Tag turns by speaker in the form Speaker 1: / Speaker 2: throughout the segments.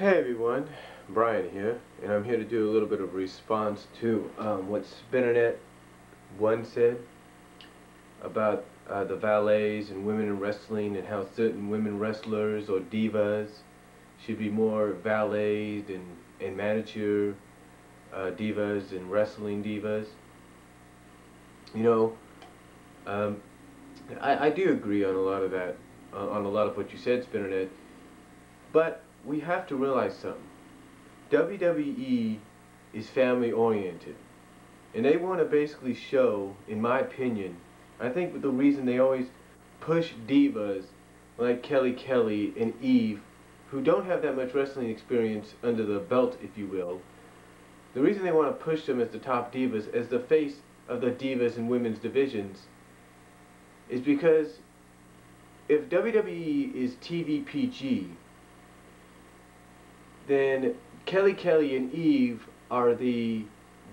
Speaker 1: Hey everyone, Brian here, and I'm here to do a little bit of response to what Spinnernet1 said about the valets and women in wrestling and how certain women wrestlers or divas should be more valets and manager divas and wrestling divas. You know, um, I do agree on a lot of that, on a lot of what you said, Spinnernet, but we have to realize something. WWE is family oriented, and they want to basically show, in my opinion, I think the reason they always push divas like Kelly and Eve, who don't have that much wrestling experience under the belt, if you will, the reason they want to push them as the top divas, as the face of the divas and women's divisions, is because if WWE is TV PG, then Kelly and Eve are the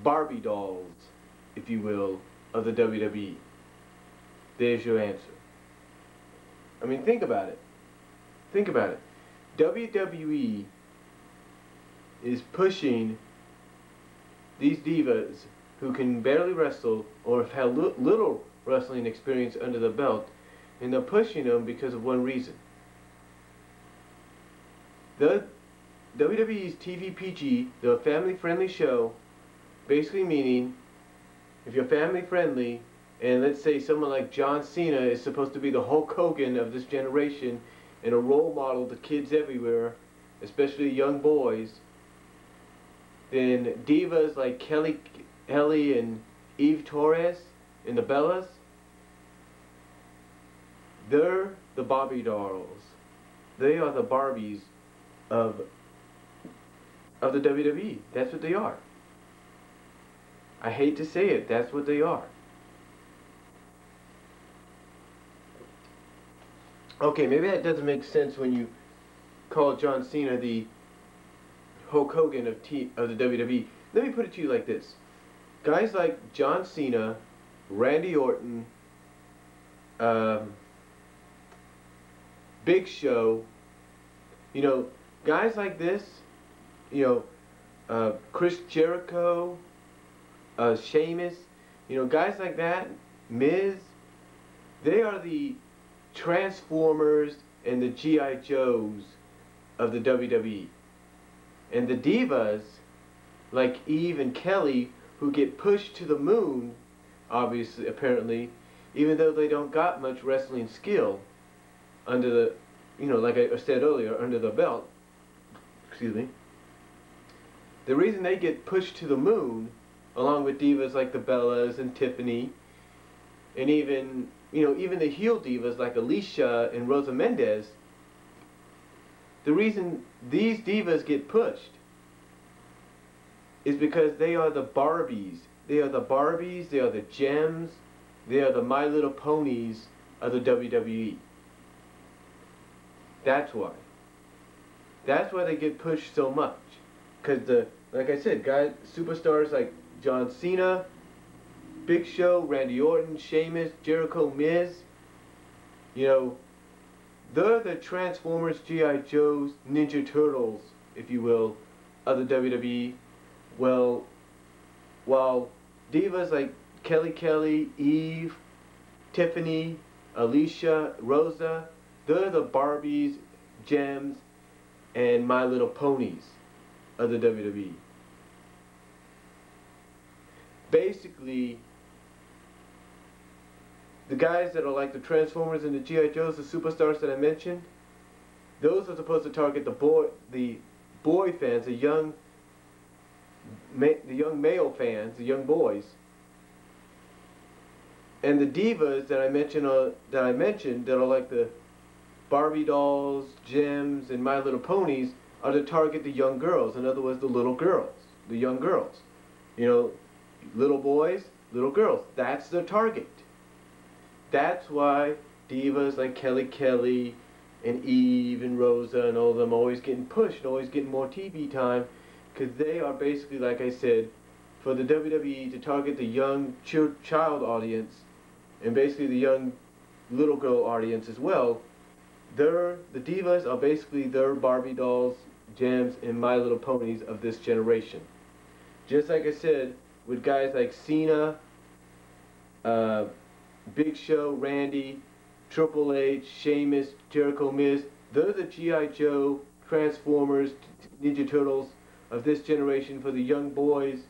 Speaker 1: Barbie dolls, if you will, of the WWE. There's your answer. I mean, think about it. Think about it. WWE is pushing these divas who can barely wrestle or have had little wrestling experience under the belt, and they're pushing them because of one reason. The WWE's TV PG, the family-friendly show, basically meaning if you're family-friendly, and let's say someone like John Cena is supposed to be the Hulk Hogan of this generation and a role model to kids everywhere, especially young boys, then divas like Kelly and Eve Torres and the Bellas, they're the Barbie dolls. They are the Barbies of the WWE. That's what they are. I hate to say it, that's what they are. Okay, maybe that doesn't make sense when you call John Cena the Hulk Hogan of the WWE. Let me put it to you like this. Guys like John Cena, Randy Orton, Big Show, you know, guys like this, you know, Chris Jericho, Sheamus, you know, guys like that, Miz, they are the Transformers and the G.I. Joes of the WWE. And the divas, like Eve and Kelly, who get pushed to the moon, obviously, apparently, even though they don't got much wrestling skill under the, you know, like I said earlier, under the belt, excuse me, the reason they get pushed to the moon, along with divas like the Bellas and Tiffany, and even, you know, even the heel divas like Alicia and Rosa Mendez, the reason these divas get pushed is because they are the Barbies. They are the Barbies, they are the gems, they are the My Little Ponies of the WWE. That's why. That's why they get pushed so much. Because like I said, guys, superstars like John Cena, Big Show, Randy Orton, Sheamus, Jericho, Miz, you know, they're the Transformers, G.I. Joes, Ninja Turtles, if you will, of the WWE. Well, while divas like Kelly, Eve, Tiffany, Alicia, Rosa, they're the Barbies, Gems, and My Little Ponies of the WWE. Basically, the guys that are like the Transformers and the G.I. Joes, the superstars that I mentioned, those are supposed to target the boy fans, the young male fans, the young boys. And the divas that I mentioned that are like the Barbie dolls, Gems, and My Little Ponies are to target the young girls. In other words, the little girls, the young girls. You know, little boys, little girls. That's their target. That's why divas like Kelly and Eve and Rosa and all of them always getting pushed and always getting more TV time, because they are basically, like I said, for the WWE to target the young child audience and basically the young little girl audience as well. The divas are basically their Barbie dolls Gems, and My Little Ponies of this generation. Just like I said, with guys like Cena, uh, Big Show, Randy, Triple H, Sheamus, Jericho, Miz, they're the G.I. Joe, Transformers, Ninja Turtles of this generation for the young boys,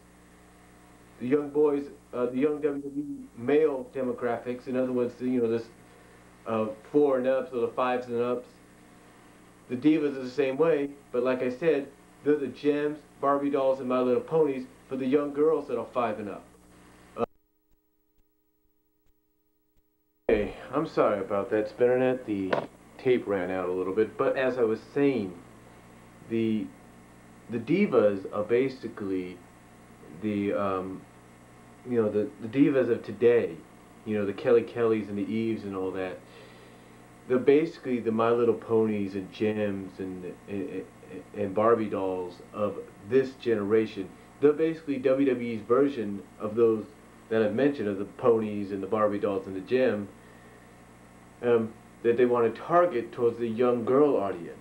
Speaker 1: the young WWE male demographics. In other words, this 4 and ups or the 5s and ups. The Divas are the same way, but like I said, they're the Gems, Barbie dolls, and My Little Ponies for the young girls that are 5 and up. Okay, I'm sorry about that, Spinnernet. The tape ran out a little bit, but as I was saying, the Divas are basically the the Divas of today. The Kelly Kellys and the Eves and all that. They're basically the My Little Ponies and Gems and Barbie dolls of this generation. They're basically WWE's version of those that I've mentioned, of the ponies and the Barbie dolls and the Gem, that they want to target towards the young girl audience.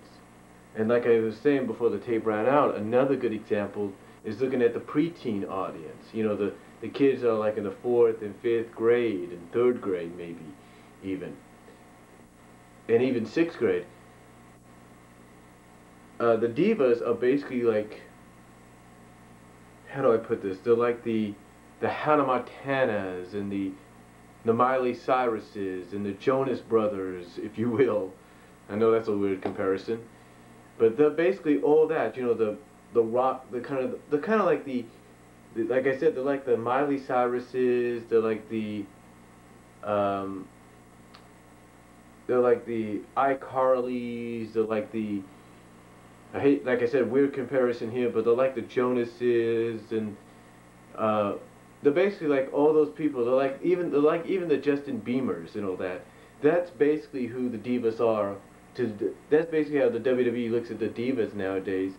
Speaker 1: And like I was saying before the tape ran out, another good example is looking at the preteen audience. The kids are like in the 4th and 5th grade and 3rd grade maybe even. And even 6th grade. The Divas are basically like, how do I put this? They're like the Hannah Montanas and the Miley Cyruses and the Jonas Brothers, if you will. I know that's a weird comparison, but they're basically all that. The rock, the kind of like like I said, they're like the Miley Cyruses. They're like the iCarlys. They're like the, like I said, weird comparison here, but they're like the Jonases, and they're basically like all those people. They're like even the Justin Biebers and all that. That's basically who the Divas are. That's basically how the WWE looks at the Divas nowadays,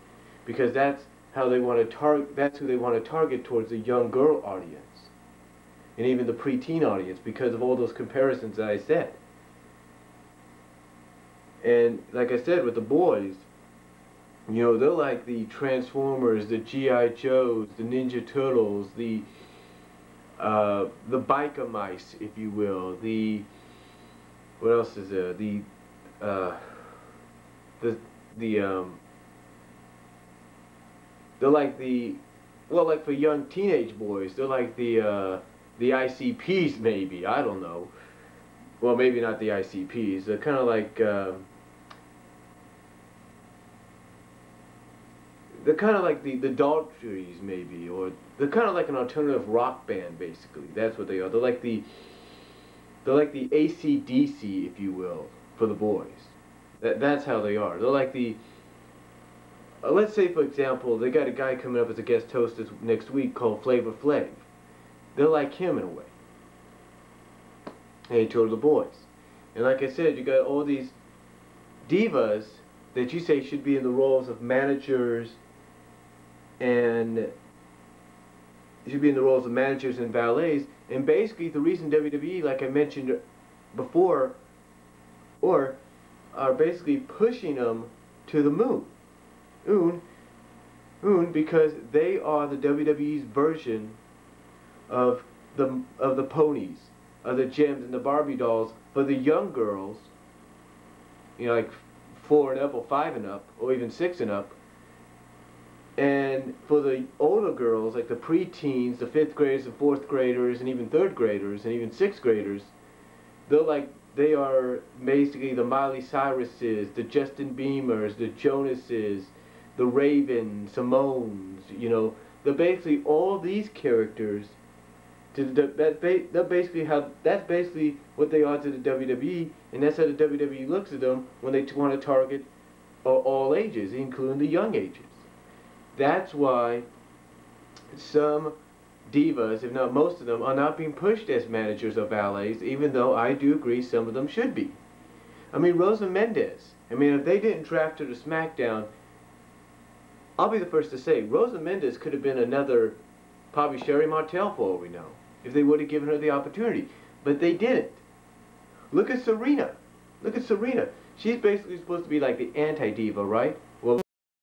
Speaker 1: because that's how they want to target. That's who they want to target towards the young girl audience, and even the preteen audience, because of all those comparisons that I said. And like I said, with the boys, they're like the Transformers, the G.I. Joes, the Ninja Turtles, the Biker Mice, if you will. What else is there? They're like like for young teenage boys, they're like the ICPs maybe. I don't know. Well, maybe not the ICPs. They're kind of like the Daltries maybe, or they're kind of like an alternative rock band basically. That's what they are. They're like the AC/DC, if you will, for the boys. That's how they are. They're like the let's say for example, they got a guy coming up as a guest host next week called Flavor Flav. They're like him in a way. And he told the boys. And like I said, you got all these divas that you say should be in the roles of managers and valets, and basically the reason WWE, like I mentioned before, are basically pushing them to the moon, because they are the WWE's version of the ponies, of the Gems and the Barbie dolls for the young girls, like 4 and up or 5 and up or even 6 and up. And for the older girls, like the preteens, the 5th graders, the 4th graders, and even 3rd graders, and even 6th graders, they are basically the Miley Cyruses, the Justin Biebers, the Jonases, the Ravens, Simones. They're basically all these characters. That's basically what they are to the WWE, and that's how the WWE looks at them when they want to target all ages, including the young ages. That's why some divas, if not most of them, are not being pushed as managers or valets, even though I do agree some of them should be. I mean, Rosa Mendez. If they didn't draft her to SmackDown, I'll be the first to say, Rosa Mendez could have been another, probably Sherry Martel for all we know, if they would have given her the opportunity. But they didn't. Look at Serena. She's basically supposed to be like the anti-diva, right?